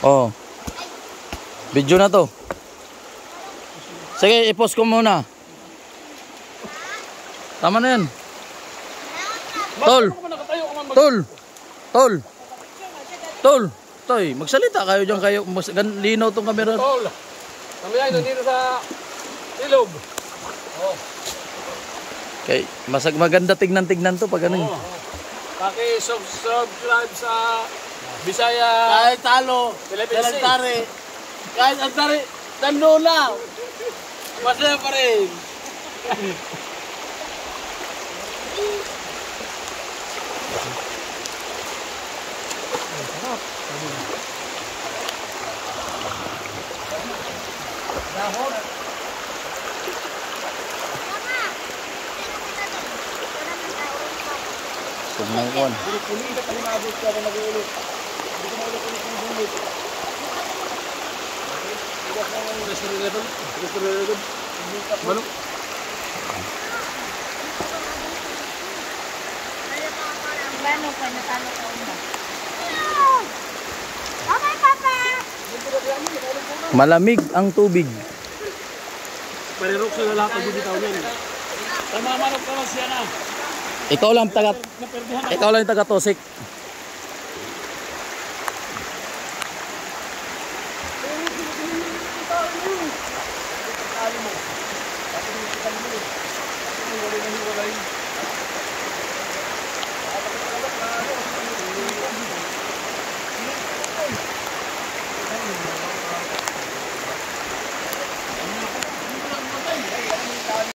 Oh. Video na to. Sige, i-post ko muna. Tama na yan. Tol. Tol. Tol. Tol. Toy, magsalita kayo diyan kayo. Linaw tong camera. Tol. Mamaya nandito sa ilog. Oh. Okay, maganda tignan to pag ano. Paki-subscribe sa Bisaya. Kahit talo, Antari. Kahit Antari, Tandula. Masaya pa rin. Dahon. Tumangkon. Puli ka pa nabot ka na nag-uulot. Hindi ko maulit ulit ng bulit. Iwas na ng restaurant. Balok. Paano pa natalo ka una? Okay, Papa! Malamig ang tubig. Parirok sa lalaki dito tao niyan. Tama manok ka lang siya na. Ikaw lang taga Tosik.